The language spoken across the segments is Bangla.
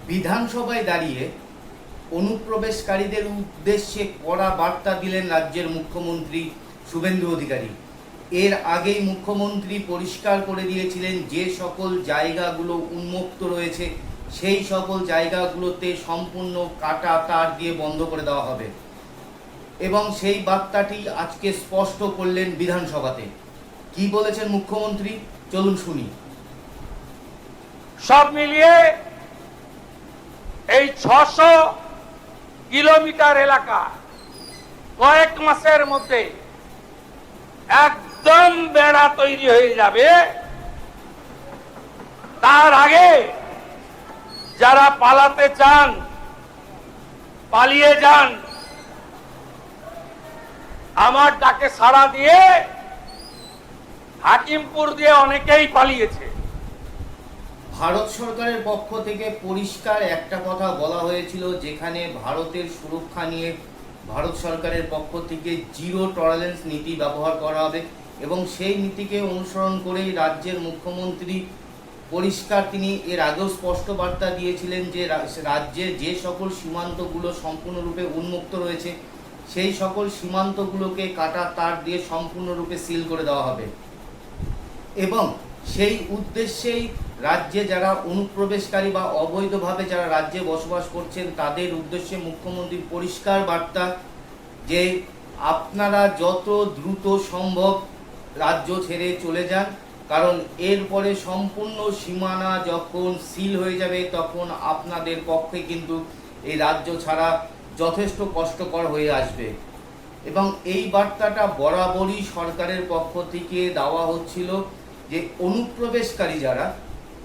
বিধানসভায় দাঁড়িয়ে অনুপ্রবেশকারীদের উদ্দেশ্যে কড়া বার্তা দিলেন রাজ্যের মুখ্যমন্ত্রী শুভেন্দু অধিকারী। এর আগেই মুখ্যমন্ত্রী পরিষ্কার করে দিয়েছিলেন যে সকল জায়গাগুলো উন্মুক্ত রয়েছে সেই সকল জায়গাগুলোতে সম্পূর্ণ কাটা তার দিয়ে বন্ধ করে দেওয়া হবে, এবং সেই বার্তাটি আজকে স্পষ্ট করলেন বিধানসভাতে। কি বলেছেন মুখ্যমন্ত্রী, চলুন শুনি। সব মিলিয়ে এই 600 কিলোমিটার এলাকা কয়েক মাসের মধ্যে একদম বেড়া তৈরি হয়ে যাবে। তার আগে যারা পালাতে চান পালিয়ে যান, আমার ডাকে সাড়া দিয়ে হাকিমপুর দিয়ে অনেকেই পালিয়েছে। ভারত সরকারের পক্ষ থেকে পরিষ্কার একটা কথা বলা হয়েছিল, যেখানে ভারতের সুরক্ষা নিয়ে ভারত সরকারের পক্ষ থেকে জিরো টলারেন্স নীতি ব্যবহার করা হবে, এবং সেই নীতিকে অনুসরণ করেই রাজ্যের মুখ্যমন্ত্রী পরিষ্কার তিনি এর আগেও স্পষ্ট বার্তা দিয়েছিলেন যে রাজ্যের যে সকল সীমান্তগুলো সম্পূর্ণরূপে উন্মুক্ত রয়েছে সেই সকল সীমান্তগুলোকে কাটা তার দিয়ে সম্পূর্ণরূপে সিল করে দেওয়া হবে, এবং সেই উদ্দেশ্যেই রাজ্যে যারা অনুপ্রবেশকারী বা অবৈধভাবে যারা রাজ্যে বসবাস করছেন তাদের উদ্দেশ্যে মুখ্যমন্ত্রী পরিষ্কার বার্তা যে আপনারা যত দ্রুত সম্ভব রাজ্য ছেড়ে চলে যান, কারণ এরপরে সম্পূর্ণ সীমানা যখন সিল হয়ে যাবে তখন আপনাদের পক্ষে কিন্তু এই রাজ্য ছাড়া যথেষ্ট কষ্টকর হয়ে আসবে। এবং এই বার্তাটা বরাবরই সরকারের পক্ষ থেকে দেওয়া হচ্ছিল যে অনুপ্রবেশকারী যারা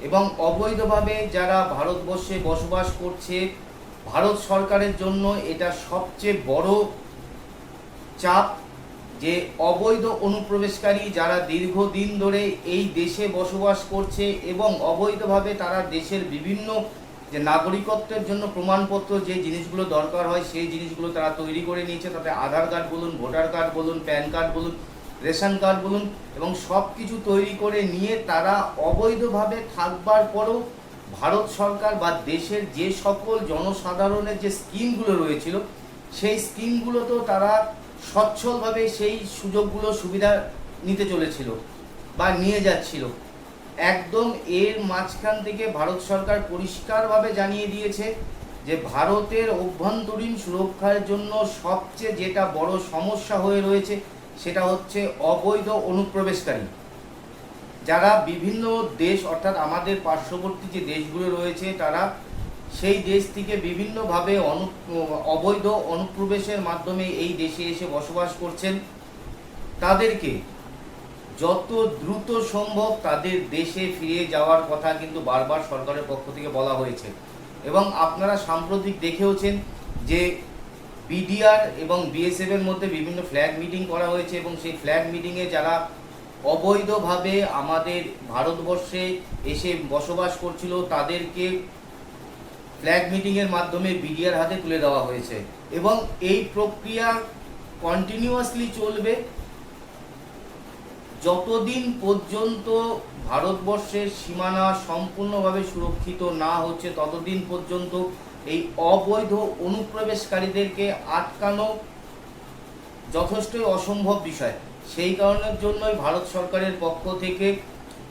এবং অবৈধভাবে যারা ভারতবর্ষে বসবাস করছে, ভারত সরকারের জন্য এটা সবচেয়ে বড় চাপ যে অবৈধ অনুপ্রবেশকারী যারা দীর্ঘদিন ধরে এই দেশে বসবাস করছে এবং অবৈধভাবে তারা দেশের বিভিন্ন যে নাগরিকত্বের জন্য প্রমাণপত্র যে জিনিসগুলো দরকার হয় সেই জিনিসগুলো তারা তৈরি করে নিয়েছে, তাতে আধার কার্ড বলুন, ভোটার কার্ড বলুন, প্যান কার্ড বলুন, রেশন কার্ড বলুন, এবং সব কিছু তৈরি করে নিয়ে তারা অবৈধভাবে থাকবার পরেও ভারত সরকার বা দেশের যে সকল জনসাধারণের যে স্কিমগুলো রয়েছিল সেই স্কিমগুলোতেও তারা সচ্ছলভাবে সেই সুযোগগুলো সুবিধা নিতে চলেছিল বা নিয়ে যাচ্ছিল। একদম এর মাঝখান থেকে ভারত সরকার পরিষ্কারভাবে জানিয়ে দিয়েছে যে ভারতের অভ্যন্তরীণ সুরক্ষার জন্য সবচেয়ে যেটা বড় সমস্যা হয়ে রয়েছে সেটা হচ্ছে অবৈধ অনুপ্রবেশকারী, যারা বিভিন্ন দেশ অর্থাৎ আমাদের পার্শ্ববর্তী যে দেশগুলো রয়েছে তারা সেই দেশ থেকে বিভিন্নভাবে অবৈধ অনুপ্রবেশের মাধ্যমে এই দেশে এসে বসবাস করছেন। তাদেরকে যত দ্রুত সম্ভব তাদের দেশে ফিরে যাওয়ার কথা কিন্তু বারবার সরকারের পক্ষ থেকে বলা হয়েছে, এবং আপনারা সাম্প্রতিক দেখেওছেন যে বিডিআর এবং বিএসএফ এর মধ্যে বিভিন্ন ফ্ল্যাগ মিটিং করা হয়েছে, এবং সেই ফ্ল্যাগ মিটিংয়ে যারা অবৈধভাবে আমাদের ভারতবর্ষে এসে বসবাস করছিল তাদেরকে ফ্ল্যাগ মিটিংয়ের মাধ্যমে বিডিআর হাতে তুলে দেওয়া হয়েছে, এবং এই প্রক্রিয়া কন্টিনিউয়াসলি চলবে যতদিন পর্যন্ত ভারতবর্ষের সীমানা সম্পূর্ণভাবে সুরক্ষিত না হচ্ছে ততদিন পর্যন্ত এই অবৈধ অনুপ্রবেশকারীদেরকে আটকানো যথেষ্টই অসম্ভব বিষয়। সেই কারণের জন্যই ভারত সরকারের পক্ষ থেকে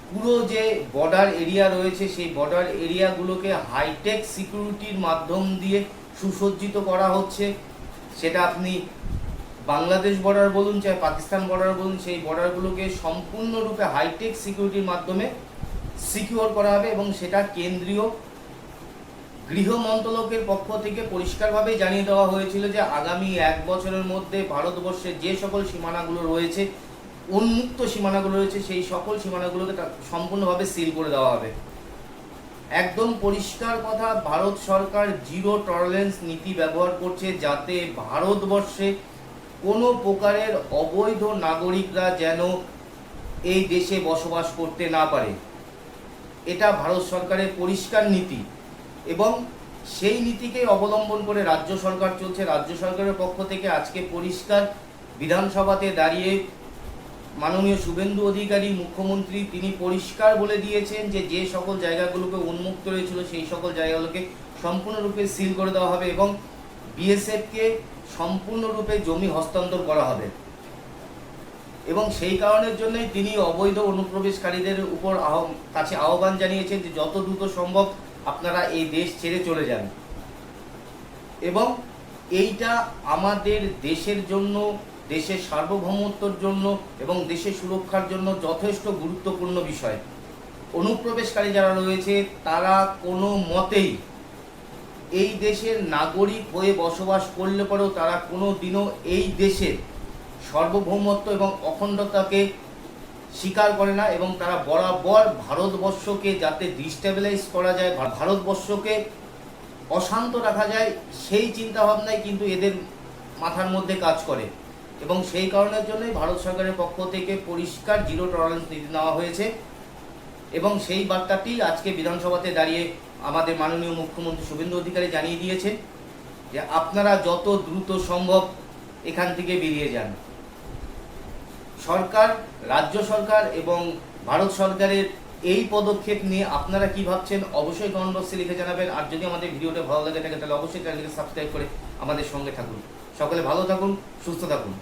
পুরো যে বর্ডার এরিয়া রয়েছে সেই বর্ডার এরিয়াগুলোকে হাইটেক সিকিউরিটির মাধ্যম দিয়ে সুসজ্জিত করা হচ্ছে। সেটা আপনি বাংলাদেশ বর্ডার বলুন চাই পাকিস্তান বর্ডার বলুন, সেই বর্ডারগুলোকে সম্পূর্ণরূপে হাইটেক সিকিউরিটির মাধ্যমে সিকিউর করা হবে, এবং সেটা কেন্দ্রীয় গৃহ মন্ত্রণালয়ের পক্ষ থেকে পরিষ্কারভাবে জানিয়ে দেওয়া হয়েছিল যে আগামী 1 বছরের মধ্যে ভারতবর্ষের যে সকল সীমানাগুলো রয়েছে উন্মুক্ত সীমানাগুলো রয়েছে সেই সকল সীমানাগুলোকে সম্পূর্ণভাবে সিল করে দেওয়া হবে। একদম পরিষ্কার কথা, ভারত সরকার জিরো টলারেন্স নীতি ব্যবহার করছে যাতে ভারতবর্ষে কোনো প্রকারের অবৈধ নাগরিকরা যেন এই দেশে বসবাস করতে না পারে। এটা ভারত সরকারের পরিষ্কার নীতি, এবং সেই নীতিকে অবলম্বন করে রাজ্য সরকার চলছে। রাজ্য সরকারের পক্ষ থেকে আজকে পরিষ্কার বিধানসভাতে দাঁড়িয়ে মাননীয় শুভেন্দু অধিকারী মুখ্যমন্ত্রী তিনি পরিষ্কার বলে দিয়েছেন যে যে সকল জায়গাগুলোকে উন্মুক্ত রয়েছিল সেই সকল জায়গাগুলোকে সম্পূর্ণরূপে সিল করে দেওয়া হবে এবং বিএসএফকে সম্পূর্ণরূপে জমি হস্তান্তর করা হবে। এবং সেই কারণের জন্যই তিনি অবৈধ অনুপ্রবেশকারীদের উপর কাছে আহ্বান জানিয়েছেন যে যত দ্রুত সম্ভব আপনারা এই দেশ ছেড়ে চলে যান। এবং এইটা আমাদের দেশের জন্য, দেশের সার্বভৌমত্বর জন্য এবং দেশের সুরক্ষার জন্য যথেষ্ট গুরুত্বপূর্ণ বিষয়। অনুপ্রবেশকারী যারা রয়েছে তারা কোনো মতেই এই দেশের নাগরিক হয়ে বসবাস করলে পরেও তারা কোনো দিনও এই দেশের সার্বভৌমত্ব এবং অখণ্ডতাকে স্বীকার করে না এবং তারা বরাবর ভারতবর্ষকে যাতে ডিস্টেবিলাইজ করা যায়, ভারতবর্ষকে অশান্ত রাখা যায় সেই চিন্তাভাবনাই কিন্তু এদের মাথার মধ্যে কাজ করে। এবং সেই কারণের জন্যই ভারত সরকারের পক্ষ থেকে পরিষ্কার জিরো টলারেন্স নীতি নেওয়া হয়েছে। এবং সেই বার্তাটি আজকে বিধানসভাতে দাঁড়িয়ে আমাদের মাননীয় মুখ্যমন্ত্রী শুভেন্দু অধিকারী জানিয়ে দিয়েছেন যে আপনারা যত দ্রুত সম্ভব এখান থেকে বেরিয়ে যান। সরকার, রাজ্য সরকার এবং ভারত সরকারের এই পদক্ষেপ নিয়ে আপনারা কি ভাবছেন অবশ্যই কমেন্ট বক্সে লিখে জানাবেন। আর যদি আমাদের ভিডিওটা ভালো লাগে থাকে তাহলে অবশ্যই চ্যানেলকে সাবস্ক্রাইব করে আমাদের সঙ্গে থাকুন। সকলে ভালো থাকুন, সুস্থ থাকুন।